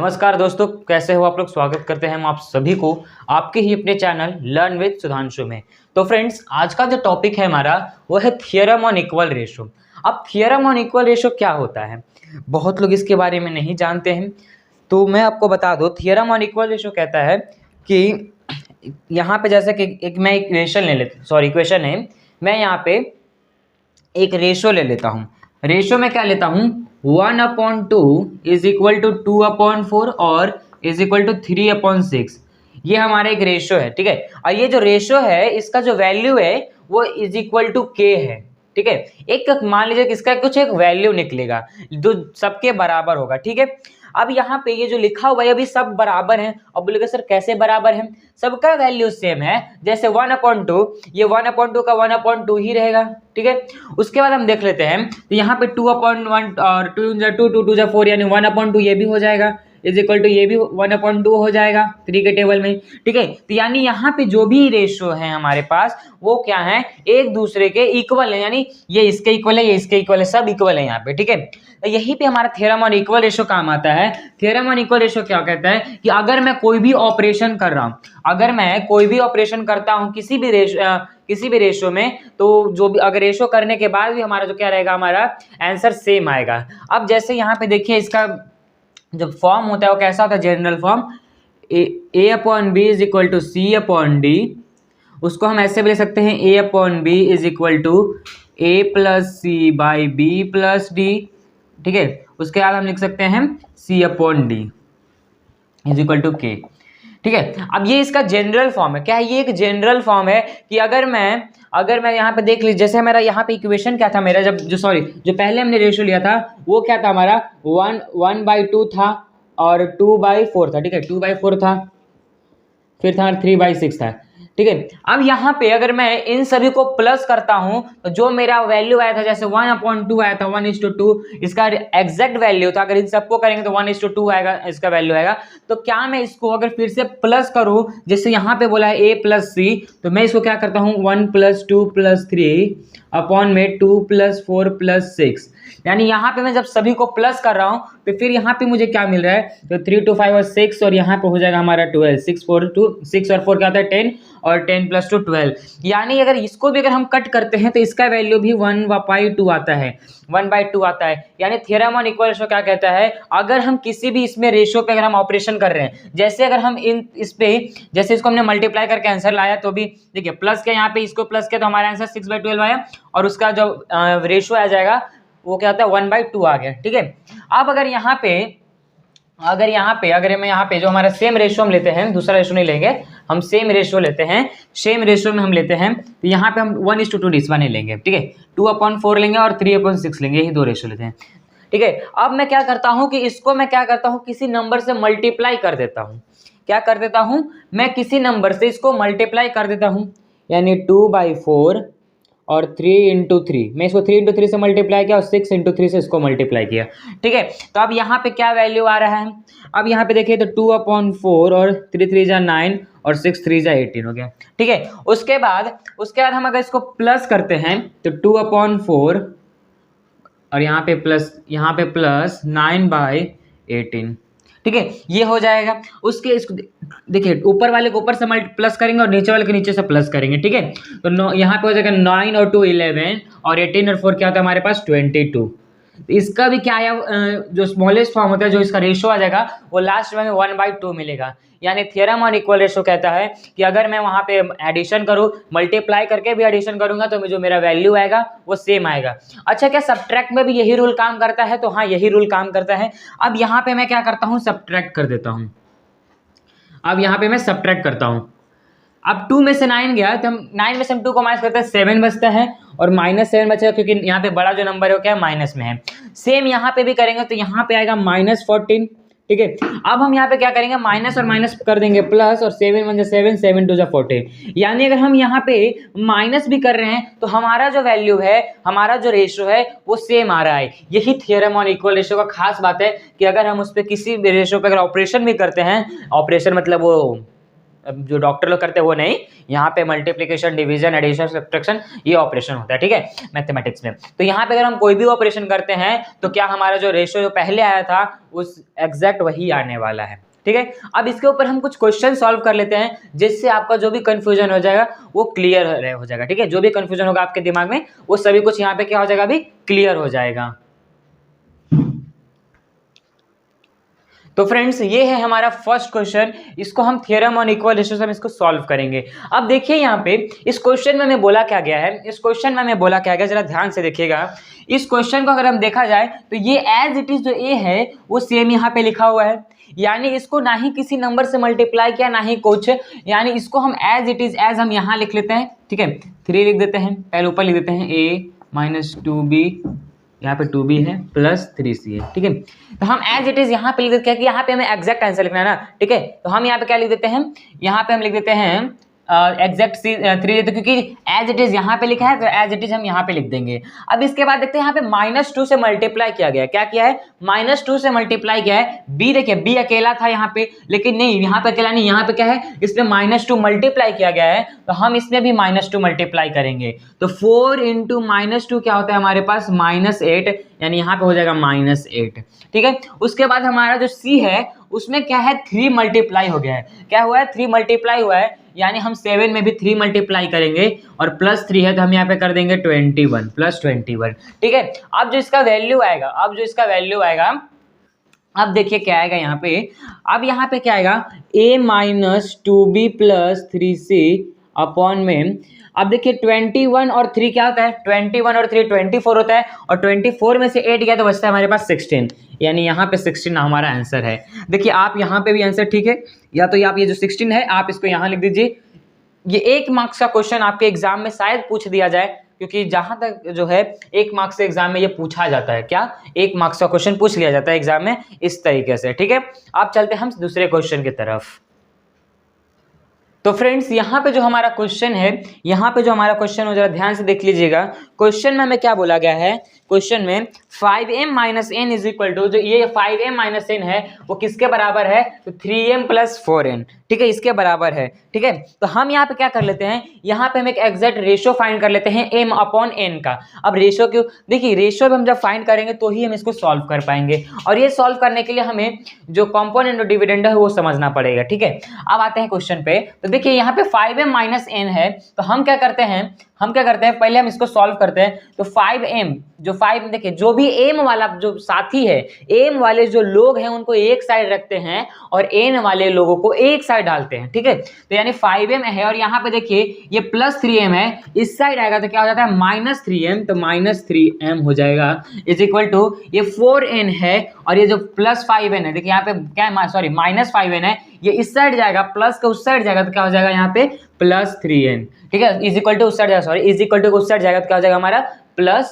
नमस्कार दोस्तों, कैसे हो आप लोग। स्वागत करते हैं हम आप सभी को आपके ही अपने चैनल लर्न विद सुधांशु में। तो फ्रेंड्स, आज का जो टॉपिक है हमारा वो है थियरम ऑन इक्वल रेशो। अब थियरम ऑन इक्वल रेशो क्या होता है, बहुत लोग इसके बारे में नहीं जानते हैं, तो मैं आपको बता दूं। थियरम ऑन इक्वल रेशो कहता है कि यहाँ पे जैसे कि मैं एक इक्वेशन है, मैं यहाँ पे एक रेशो ले लेता हूँ। रेशो में क्या लेता हूँ, 1/2 इज इक्वल टू 2/4 और इज इक्वल टू 3/6। ये हमारा एक रेशो है, ठीक है। और ये जो रेशो है इसका जो वैल्यू है वो इज इक्वल टू के है, ठीक है। एक मान लीजिए कि इसका कुछ एक वैल्यू निकलेगा जो सबके बराबर होगा, ठीक है। अब यहाँ पे ये जो लिखा हुआ है अभी सब बराबर हैं। अब बोलेगा सर कैसे बराबर है, सबका वैल्यू सेम है। जैसे 1/2, ये 1/2 का 1/2 ही रहेगा, ठीक है। उसके बाद हम देख लेते हैं, तो यहाँ पे 2/1 और 2 4 यानी 1/2 ये भी हो जाएगा, इज इक्वल टू ये भी 1/2 हो जाएगा 3 के टेबल में, ठीक है। तो यानी यहाँ पे जो भी रेशो है हमारे पास वो क्या है, एक दूसरे के इक्वल है। यानी ये इसके इक्वल है, ये इसके इक्वल है, सब इक्वल है यहाँ पे, ठीक है। तो यही पे हमारा थ्योरम ऑन इक्वल रेशो काम आता है। थ्योरम ऑन इक्वल रेशो क्या कहता है कि अगर मैं कोई भी ऑपरेशन कर रहा हूँ, अगर मैं कोई भी ऑपरेशन करता हूँ किसी भी रेशो में, तो जो भी अगर रेशो करने के बाद भी हमारा जो क्या रहेगा, हमारा आंसर सेम आएगा। अब जैसे यहाँ पे देखिए इसका जब फॉर्म होता है वो कैसा होता है, general form A/B is equal to C/D। उसको हम ऐसे भी ले सकते हैं A/B is equal to A+C/B+D, ठीक है। उसके बाद हम लिख सकते हैं C/D is equal to K, ठीक है। अब ये इसका जनरल फॉर्म है। क्या है, ये एक जनरल फॉर्म है कि अगर मैं यहाँ पे देख लीजिए, जैसे मेरा यहाँ पे इक्वेशन क्या था, मेरा जो पहले हमने रेशो लिया था वो क्या था, हमारा 1/2 था और 2/4 था, ठीक है। 2/4 था, फिर था 3/6 था, ठीक है। अब यहाँ पे अगर मैं इन सभी को प्लस करता हूं तो जो मेरा वैल्यू आया था, जैसे 1/2 आया था 1:2, इसका एग्जैक्ट वैल्यू था। अगर इन सबको करेंगे तो 1:2 आएगा, इसका वैल्यू आएगा। तो क्या मैं इसको अगर फिर से प्लस करूं, जैसे यहाँ पे बोला है A+C, तो मैं इसको क्या करता हूँ 1 + 2 + 3 अपॉन में 2 + 4 + 6। यानी यहाँ पे मैं जब सभी को प्लस कर रहा हूँ तो फिर यहाँ पे मुझे क्या मिल रहा है, तो 3 2 5 और 6, और यहाँ पे हो जाएगा हमारा 12। 6 और 4 क्या होता है 10, और 10 + 2 12। यानी अगर इसको भी अगर हम कट करते हैं तो इसका वैल्यू भी 1/2 आता है, 1/2 आता है। यानी थ्योरम ऑन इक्वल रेशो क्या कहता है, अगर हम किसी भी इसमें रेशो पे अगर हम ऑपरेशन कर रहे हैं, जैसे अगर हम जैसे इसको हमने मल्टीप्लाई करके आंसर लाया, तो भी देखिए प्लस के यहाँ पे इसको प्लस किया तो हमारा आंसर 6/12 आया, और उसका जो रेशो आ जाएगा वो क्या होता है 1/2 आ गया, ठीक है। अब अगर मैं यहाँ पे जो हमारा सेम रेशो हम लेते हैं, दूसरा रेशो नहीं लेंगे, हम सेम रेशो लेते हैं, सेम रेशो में हम लेते हैं, तो यहाँ पे हम 1:2 इस बार नहीं लेंगे, ठीक है। 2/4 लेंगे और 3/6 लेंगे, यही दो रेशो लेते हैं, ठीक है। अब मैं क्या करता हूँ कि इसको मैं क्या करता हूँ, किसी नंबर से मल्टीप्लाई कर देता हूँ। क्या कर देता हूँ, मैं किसी नंबर से इसको मल्टीप्लाई कर देता हूँ, यानी 2/4 और 3 × 3, मैं इसको 3 × 3 से मल्टीप्लाई किया और 6 × 3 से इसको मल्टीप्लाई किया, ठीक है। तो अब यहाँ पे क्या वैल्यू आ रहा है, अब यहाँ पे देखिए तो 2/4 और 3 3 जा 9 और 6 3 जा 18 हो गया, ठीक है। उसके बाद हम अगर इसको प्लस करते हैं तो 2/4 और यहाँ पे प्लस 9/18, ठीक है, ये हो जाएगा। इसको देखिए, ऊपर वाले को ऊपर से प्लस करेंगे और नीचे वाले के नीचे से प्लस करेंगे, ठीक है। तो यहाँ पे हो जाएगा 9 और 2 11 और 18 और 4 क्या होता है हमारे पास 22। इसका भी क्या है, जो स्मॉलेस्ट फॉर्म होता है, जो इसका रेशो आ जाएगा वो लास्ट में 1/2 मिलेगा। यानी थ्योरम ऑन इक्वल रेशो कहता है कि अगर मैं वहां पे एडिशन करूं, मल्टीप्लाई करके भी एडिशन करूंगा, तो जो मेरा वैल्यू आएगा वो सेम आएगा। अच्छा, क्या सब्ट्रैक्ट में भी यही रूल काम करता है, तो हाँ यही रूल काम करता है। अब यहाँ पे मैं क्या करता हूँ, सब्ट्रैक्ट कर देता हूँ। अब यहाँ पे मैं सब्ट्रैक्ट करता हूँ, अब 2 में से 9 गया तो हम 9 में से हम 2 को माइनस करते हैं, 7 बचता है और -7 बचेगा, क्योंकि यहाँ पे बड़ा जो नंबर है वो क्या है, माइनस में है। सेम यहाँ पे भी करेंगे तो यहाँ पे आएगा -14, ठीक है। अब हम यहाँ पे क्या करेंगे, माइनस और माइनस कर देंगे प्लस, और 7 1 7 7 2 14। यानी अगर हम यहाँ पे माइनस भी कर रहे हैं तो हमारा जो वैल्यू है, हमारा जो रेशो है वो सेम आ रहा है। यही थ्योरम ऑन इक्वल रेशो का खास बात है कि अगर हम उस पर किसी भी रेशो पे अगर ऑपरेशन भी करते हैं, ऑपरेशन मतलब वो जो डॉक्टर लोग करते हैं वो नहीं, यहाँ पे मल्टीप्लिकेशन, डिवीजन, एडिशन, सब्ट्रैक्शन ये ऑपरेशन होता है, ठीक है, मैथमेटिक्स में। तो यहाँ पे अगर हम कोई भी ऑपरेशन करते हैं तो क्या हमारा जो रेशियो जो पहले आया था उस एग्जैक्ट वही आने वाला है, ठीक है। अब इसके ऊपर हम कुछ क्वेश्चन सॉल्व कर लेते हैं जिससे आपका जो भी कंफ्यूजन हो जाएगा वो क्लियर हो जाएगा, ठीक है। जो भी कंफ्यूजन होगा आपके दिमाग में वो सभी कुछ यहाँ पे क्या हो जाएगा, अभी क्लियर हो जाएगा। तो फ्रेंड्स ये है हमारा फर्स्ट क्वेश्चन, इसको हम थ्योरम ऑन इक्वल रेशियो से हम इसको सॉल्व करेंगे। अब देखिए यहाँ पे इस क्वेश्चन में हमें बोला क्या गया है, इस क्वेश्चन में हमें बोला क्या गया, जरा ध्यान से देखिएगा। इस क्वेश्चन को अगर हम देखा जाए तो ये एज इट इज जो ए है वो सेम यहाँ पे लिखा हुआ है, यानी इसको ना ही किसी नंबर से मल्टीप्लाई किया ना ही कुछ, यानी इसको हम एज इट इज एज हम यहाँ लिख लेते हैं, ठीक है। 3 लिख देते हैं, पहले ऊपर लिख देते हैं a - 2b, यहाँ पे 2b है प्लस 3c है, ठीक है। तो हम एज इट इज यहाँ पे लिख देते हैं कि यहाँ पे हमें एग्जैक्ट आंसर लिखना है ना, ठीक है। तो हम यहाँ पे क्या लिख देते हैं, यहाँ पे हम लिख देते हैं एग्जैक्ट 3 लेते, क्योंकि एज इट इज यहाँ पे लिखा है तो एज इट इज हम यहाँ पे लिख देंगे। अब इसके बाद देखते हैं यहाँ पे -2 से मल्टीप्लाई किया गया, क्या किया है, -2 से मल्टीप्लाई किया है। b देखिए b अकेला था यहाँ पे, लेकिन नहीं यहाँ पे अकेला नहीं, यहाँ पे क्या है, इसमें -2 मल्टीप्लाई किया गया है, तो हम इसमें भी -2 मल्टीप्लाई करेंगे। तो 4 × -2 क्या होता है हमारे पास, -8, यानी यहाँ पे हो जाएगा -8, ठीक है। उसके बाद हमारा जो c है उसमें क्या है, 3 मल्टीप्लाई हो गया है, क्या हुआ है, 3 मल्टीप्लाई हुआ है, यानी हम 7 में भी 3 मल्टीप्लाई करेंगे और +3 है तो हम यहाँ पे कर देंगे 21 + 21, ठीक है। अब जो इसका वैल्यू आएगा, अब देखिए क्या आएगा यहाँ पे, अब यहाँ पे क्या आएगा, a - 2b + 3c अपॉन में, अब देखिए 21 और 3 क्या होता है, 21 और 3 24 होता है, और 24 में से 8 गया तो बचता है हमारे पास 16, यानी यहाँ पे 16 हमारा आंसर है। देखिए आप यहाँ पे भी आंसर ठीक है, या तो आप ये जो 16 है आप इसको यहाँ लिख दीजिए। ये 1 मार्क्स का क्वेश्चन आपके एग्जाम में शायद पूछ दिया जाए, क्योंकि जहां तक जो है 1 मार्क्स से एग्जाम में ये पूछा जाता है, क्या 1 मार्क्स का क्वेश्चन पूछ लिया जाता है एग्जाम में इस तरीके से, ठीक है। अब चलते हैं हम दूसरे क्वेश्चन की तरफ। तो फ्रेंड्स यहाँ पे जो हमारा क्वेश्चन है, यहाँ पे जो हमारा क्वेश्चन हो, जरा ध्यान से देख लीजिएगा। क्वेश्चन में हमें क्या बोला गया है, क्वेश्चन में 5m - n is equal to, जो ये 5m - n है वो किसके बराबर है, तो 3m + 4n, ठीक है, इसके बराबर है, ठीक है। तो हम यहाँ पे क्या कर लेते हैं, यहाँ पे हम एक एग्जैक्ट रेशियो फाइंड कर लेते हैं m/n का। अब रेशियो क्यों, देखिए रेशियो हम जब फाइंड करेंगे तो ही हम इसको सॉल्व कर पाएंगे, और ये सॉल्व करने के लिए हमें जो कॉम्पोनेंट और डिविडेंड है वो समझना पड़ेगा, ठीक है। अब आते हैं क्वेश्चन पे, तो देखिए यहाँ पे 5m - n है, तो हम क्या करते हैं, पहले हम इसको सॉल्व करते हैं। तो 5m, जो 5 देखिए जो भी m वाला जो साथी है, m वाले जो लोग हैं उनको एक साइड रखते हैं और n वाले लोगों को एक साइड डालते हैं, ठीक है। तो यानी 5m है, और यहाँ पे देखिए ये +3m है, इस साइड आएगा तो क्या हो जाता है -3m, तो -3m हो जाएगा इज इक्वल टू, ये 4n है और ये जो +5n है, देखिए यहाँ पे क्या है, सॉरी -5n है, ये इस साइड जाएगा, प्लस का उस साइड जाएगा तो क्या हो जाएगा यहाँ पे +3n, ठीक है, इज इक्वल टू उस साइड जाएगा, सॉरी इज इक्वल टू उस साइड जाएगा तो क्या हो जाएगा हमारा +n,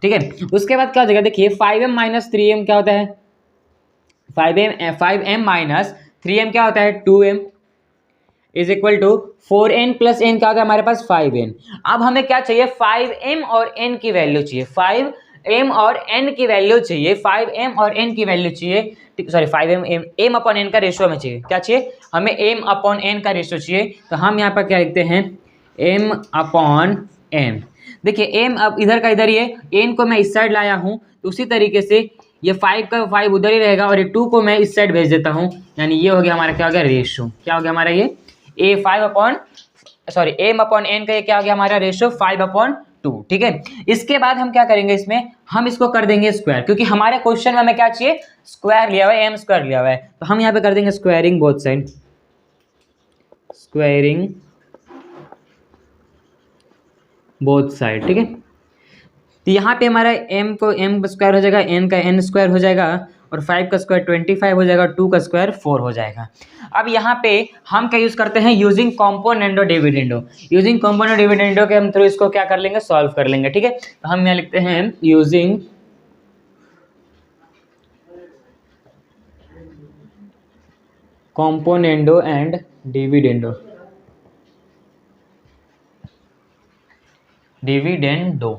ठीक है। उसके बाद क्या हो जाएगा, देखिए 5m - 3m क्या होता है, 5m - 3m क्या होता है 2m, is equal to 4n + n क्या होता है हमारे पास 5n। अब हमें क्या चाहिए, 5m और n की वैल्यू चाहिए, 5m और n की वैल्यू चाहिए, 5m और n की वैल्यू चाहिए, सॉरी 5m का रेशियो हमें चाहिए, क्या चाहिए हमें, m/n का रेशियो चाहिए। तो हम यहाँ पर क्या लिखते हैं, m/n, देखिए m अब इधर का इधर, ये n को मैं इस साइड लाया हूँ, तो उसी तरीके से ये 5 का 5 उधर ही रहेगा और ये 2 को मैं इस साइड भेज देता हूँ, यानी ये हो गया हमारा क्या हो गया रेशियो, क्या हो गया हमारा ये m/n का ये क्या हो गया हमारा रेशियो 5/2, ठीक है। इसके बाद हम क्या करेंगे, इसमें हम इसको कर देंगे स्क्वायर, क्योंकि हमारे क्वेश्चन में हमें क्या चाहिए, स्क्वायर लिया हुआ है, m² लिया हुआ है, तो हम यहाँ पे कर देंगे squaring both side, squaring both side, ठीक है। तो यहाँ पे हमारा m को m² हो जाएगा, n का n² हो जाएगा, और 5 का स्क्वायर 25 हो जाएगा, 2 का स्क्वायर 4 हो जाएगा। अब यहाँ पे हम क्या यूज करते हैं, यूजिंग कॉम्पोनेंट और डिविडेंडो, यूजिंग कॉम्पोनेंट और डिविडेंडो के हम थ्रू इसको क्या कर लेंगे, सॉल्व कर लेंगे, ठीक है। तो हम यहाँ लिखते हैं using componendo and dividendo, dividendo DIVENDO,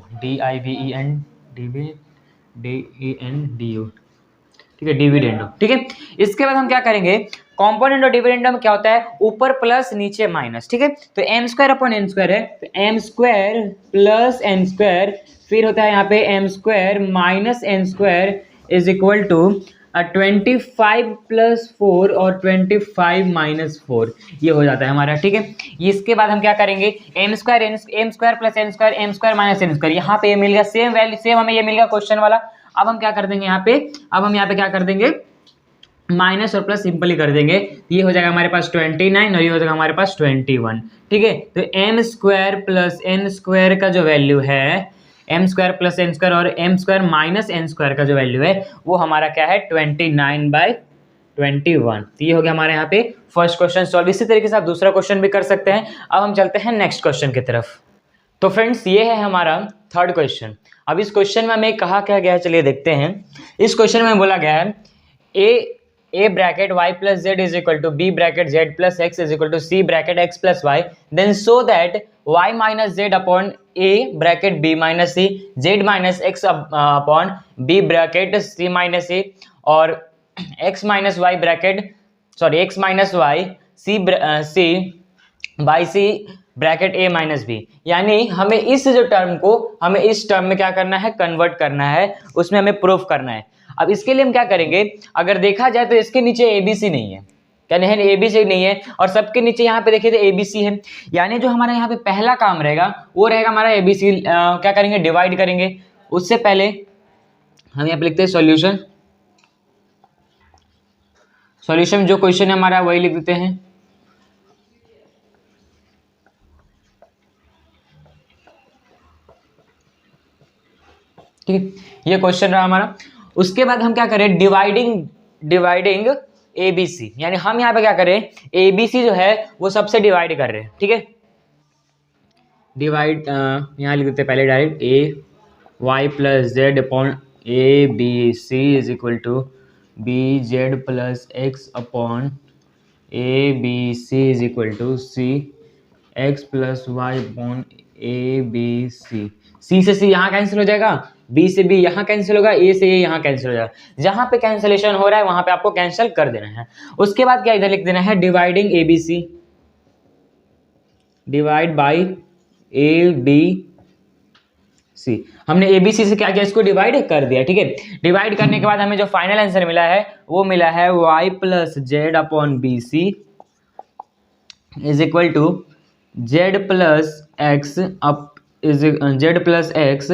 ठीक है, डिविडेंडो, ठीक है। इसके बाद हम क्या करेंगे, कॉम्पोनेंट और डिविडेंड में क्या होता है, ऊपर प्लस नीचे माइनस, ठीक है। तो M square upon N square है, तो M square plus N square, फिर होता है यहाँ पे M square minus N square is equal to 25 plus 4 और 25 माइनस 4, ये हो जाता है हमारा, ठीक है। इसके बाद हम क्या करेंगे, M square plus N square minus N square, यहाँ पे ये मिल गया सेम वैल्यू, सेम हमें ये मिल गया क्वेश्चन वाला। अब हम क्या कर देंगे यहाँ पे, अब हम यहाँ पे क्या कर देंगे, माइनस और प्लस सिंपली कर देंगे, ये हो जाएगा हमारे पास 29 और ये हो जाएगा हमारे पास 21, ठीक है। तो M square plus N square का जो वैल्यू है, M square plus N square और M square minus N square का जो वैल्यू है वो हमारा क्या है 29/21। तो ये हो गया हमारे यहाँ पे फर्स्ट क्वेश्चन सॉल्व। इसी तरीके से आप दूसरा क्वेश्चन भी कर सकते हैं। अब हम चलते हैं नेक्स्ट क्वेश्चन की तरफ। तो फ्रेंड्स ये है हमारा थर्ड क्वेश्चन। अब इस क्वेश्चन में हमें कहा क्या गया है, चलिए देखते हैं। इस क्वेश्चन में बोला गया है A bracket y plus Z is equal to B bracket Z plus X is equal to C bracket X plus Y, then so that y minus Z upon A bracket B minus C, Z minus X upon B bracket C minus A, और x minus Y bracket X minus Y C by C bracket A minus B. यानी हमें इस जो term को हमें इस term में क्या करना है, कन्वर्ट करना है, उसमें हमें प्रूफ करना है। अब इसके लिए हम क्या करेंगे, अगर देखा जाए तो इसके नीचे ABC नहीं है, क्या नहीं है, ABC नहीं है, और सबके नीचे यहाँ पे देखिए तो ABC है। यानी जो हमारा यहाँ पे पहला काम रहेगा वो रहेगा हमारा ABC, क्या करेंगे, डिवाइड करेंगे। उससे पहले हम यहाँ पे लिखते हैं सॉल्यूशन जो क्वेश्चन है हमारा वही लिख देते हैं। ठीक है, ये क्वेश्चन रहा हमारा। उसके बाद हम क्या करें, डिवाइडिंग ABC, यानी हम यहाँ पे क्या करें, ABC जो है वो सबसे डिवाइड कर रहे हैं, ठीक है। डिवाइड यहाँ लिख देते हैं पहले direct AY plus Z upon ABC is equal to BZ plus X upon ABC is equal to CX plus Y upon ABC। C से C यहाँ कैंसिल हो जाएगा, B से B यहाँ कैंसिल होगा, A से A यहाँ कैंसिल हो जाएगा। जहाँ पे कैंसिलेशन हो रहा है वहाँ पे आपको कैंसिल कर देना है। उसके बाद क्या इधर लिख देना है, dividing ABC, divide by ABC। हमने ABC से क्या किया, इसको डिवाइड कर दिया, ठीक है। डिवाइड करने के बाद हमें जो फाइनल आंसर मिला है वो मिला है y plus Z upon BC is equal to Z plus X Z plus X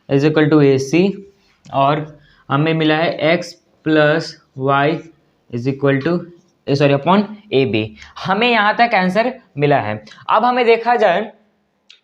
is equal to AC, और हमें मिला है x plus Y is equal to upon AB। हमें यहाँ तक आंसर मिला है। अब हमें देखा जाए,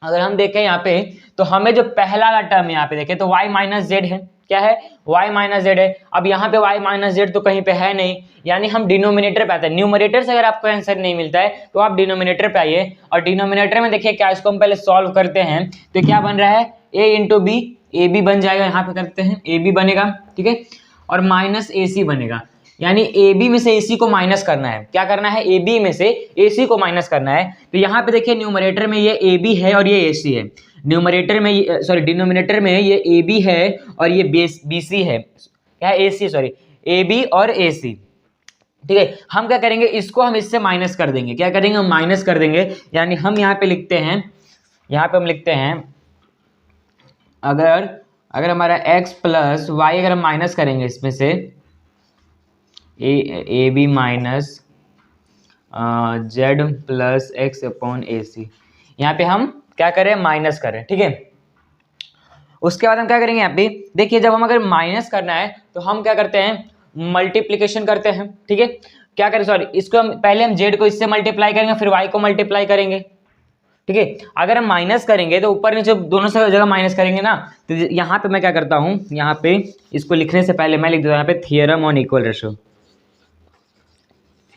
अगर हम देखें यहाँ पे तो हमें जो पहला वाला टर्म यहाँ पे देखें तो y माइनस जेड है, क्या है, y माइनस जेड है। अब यहाँ पे y माइनस जेड तो कहीं पे है नहीं, यानी हम डिनोमिनेटर पे आते हैं। न्यूमरेटर से अगर आपको आंसर नहीं मिलता है तो आप डिनोमिनेटर पे आइए, और डिनोमिनेटर में देखिए क्या, इसको हम पहले सॉल्व करते हैं तो क्या बन रहा है, a इंटू बी, AB बन जाएगा, यहाँ पे करते हैं AB बनेगा, ठीक है, और माइनस AC बनेगा। यानी AB में से AC को माइनस करना है, क्या करना है, AB में से AC को माइनस करना है। तो यहाँ पे देखिए न्यूमरेटर में ये AB है और ये AC है, न्यूमरेटर में डिनोमिनेटर में ये AB है और ये BC है, क्या है, AB और AC, ठीक है। हम क्या करेंगे, इसको हम इससे माइनस कर देंगे, क्या करेंगे, हम माइनस कर देंगे। यानी हम यहाँ पे लिखते हैं, यहाँ पे हम लिखते हैं, अगर हमारा x प्लस वाई अगर हम माइनस करेंगे इसमें से AB minus Z plus X upon AC, यहाँ पे हम क्या करें, माइनस करें, ठीक है। उसके बाद हम क्या करेंगे, यहाँ पे देखिए जब हम अगर माइनस करना है तो हम क्या करते हैं, मल्टीप्लिकेशन करते हैं, ठीक है। क्या करें, इसको हम पहले हम जेड को इससे मल्टीप्लाई करेंगे, फिर वाई को मल्टीप्लाई करेंगे, ठीक है। अगर हम माइनस करेंगे तो ऊपर नीचे दोनों से जगह माइनस करेंगे ना, तो यहाँ पे मैं क्या करता हूँ, यहाँ पे इसको लिखने से पहले मैं लिख देता हूँ यहाँ पे theorem on equal ratio,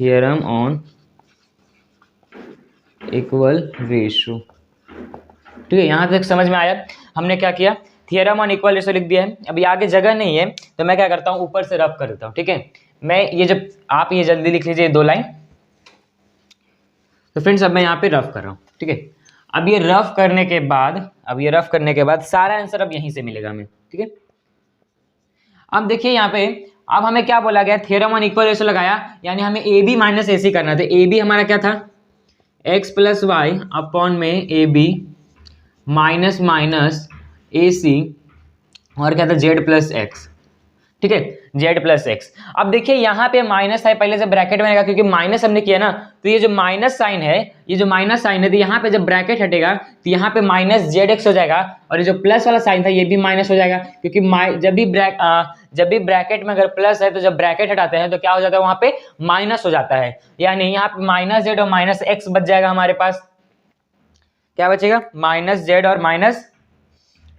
theorem on equal ratio, ठीक है। यहाँ तक समझ में आया। हमने क्या किया, थियरम ऑन इक्वल रेशो लिख दिया है। अभी आगे जगह नहीं है तो मैं क्या करता हूँ, ऊपर से रफ कर देता हूँ, ठीक है। मैं ये जब आप ये जल्दी लिख लीजिए 2 लाइन। तो फ्रेंड्स अब मैं यहाँ पे रफ कर रहा हूँ, ठीक है। अब ये रफ करने के बाद सारा आंसर अब यहीं से मिलेगा हमें, ठीक है। अब देखिए यहाँ पे अब हमें क्या बोला गया, थ्योरम ऑन इक्वल रेशियो लगाया, यानी हमें ए बी माइनस ए सी करना था। ए बी हमारा क्या था, एक्स प्लस वाई अपॉन में ए बी माइनस माइनस ए सी, और क्या था जेड प्लस एक्स, ठीक है, जेड प्लस एक्स। अब देखिए यहाँ पे माइनस है, पहले से ब्रैकेट में रहेगा, क्योंकि माइनस हमने किया ना, तो ये जो माइनस साइन है, ये जो माइनस साइन है, तो यहाँ पे जब ब्रैकेट हटेगा तो यहाँ पे माइनस जेड एक्स हो जाएगा, और ये जो प्लस वाला साइन था ये भी माइनस हो जाएगा, क्योंकि जब भी ब्रैकेट में अगर प्लस है तो जब ब्रैकेट हटाते हैं तो क्या हो जाता है, वहां पे माइनस हो जाता है, यानी यहाँ पे माइनस जेड और माइनस एक्स बच जाएगा हमारे पास। क्या बचेगा, माइनस जेड और माइनस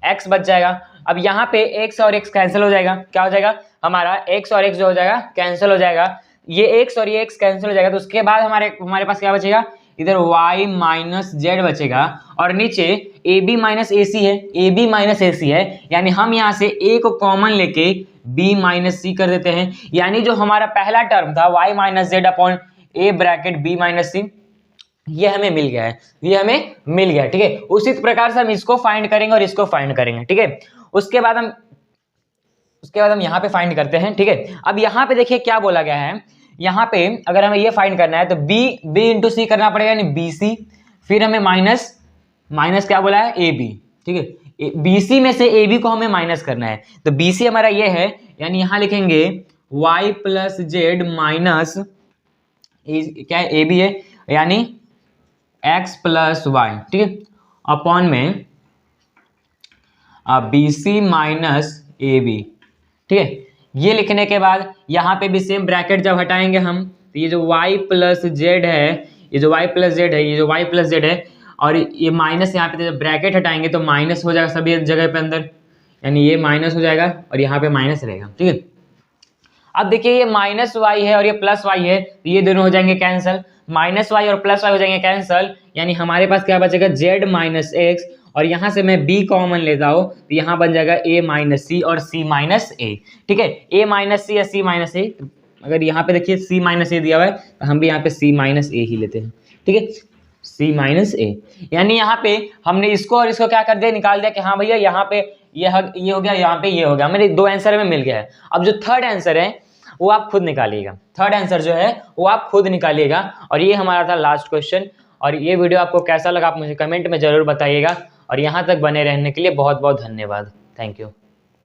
एक्स बच जाएगा। अब यहाँ पे x और x कैंसिल हो जाएगा, क्या हो जाएगा हमारा x और x जो हो जाएगा कैंसिल हो जाएगा, ये x और ये x कैंसिल हो जाएगा, तो उसके बाद हमारे पास क्या बचेगा, इधर y माइनस जेड बचेगा, और नीचे ab माइनस ए सी है, ab माइनस ए सी है, यानी हम यहाँ से a को कॉमन लेके b माइनस सी कर देते हैं, यानी जो हमारा पहला टर्म था y minus Z upon a bracket b minus C, ये हमें मिल गया है, ये हमें मिल गया, ठीक है। उसी प्रकार से हम इसको फाइंड करेंगे और इसको फाइंड करेंगे, ठीक है। उसके बाद हम यहाँ पे फाइंड करते हैं, ठीक है। अब यहाँ पे देखिए क्या बोला गया है, यहाँ पे अगर हमें ये फाइंड करना है तो b इंटू सी करना पड़ेगा, यानी बी सी, फिर हमें माइनस क्या बोला है ए बी, ठीक है, बी सी में से ए बी को हमें माइनस करना है, तो बी सी हमारा ये है, यानी यहाँ लिखेंगे y प्लस जेड माइनस क्या है ए बी है, यानी x प्लस वाई, ठीक है, अपॉन में B C minus A B, ठीक है। ये लिखने के बाद यहाँ पे भी सेम ब्रैकेट जब हटाएंगे हम, तो ये जो y प्लस जेड है, ये जो y प्लस जेड है, ये जो y प्लस जेड है, और ये माइनस यहाँ पे जब ब्रैकेट हटाएंगे तो माइनस हो जाएगा सभी जगह पे अंदर, यानी ये माइनस हो जाएगा और यहाँ पे माइनस रहेगा, ठीक है। अब देखिए ये माइनस वाई है और ये प्लस वाई है, तो ये दोनों हो जाएंगे कैंसिल, माइनस वाई और प्लस वाई हो जाएंगे कैंसिल, यानी हमारे पास क्या बचेगा, जेड माइनस एक्स, और यहाँ से मैं b कॉमन लेता हूँ तो यहाँ बन जाएगा a माइनस सी और c माइनस ए, ठीक है, a माइनस सी या c माइनस ए। अगर यहाँ पे देखिए c माइनस ए दिया हुआ है तो हम भी यहाँ पे c माइनस ए ही लेते हैं, ठीक है, c माइनस ए, यानी यहाँ पे हमने इसको और इसको क्या कर दिया, निकाल दिया कि हाँ भैया यहाँ पे ये हो गया, यहाँ पे ये हो गया, मेरे दो आंसर में मिल गया है। अब जो थर्ड आंसर है वो आप खुद निकालिएगा, थर्ड आंसर जो है वो आप खुद निकालिएगा। और ये हमारा था लास्ट क्वेश्चन, और ये वीडियो आपको कैसा लगा आप मुझे कमेंट में जरूर बताइएगा, और यहाँ तक बने रहने के लिए बहुत बहुत धन्यवाद, थैंक यू।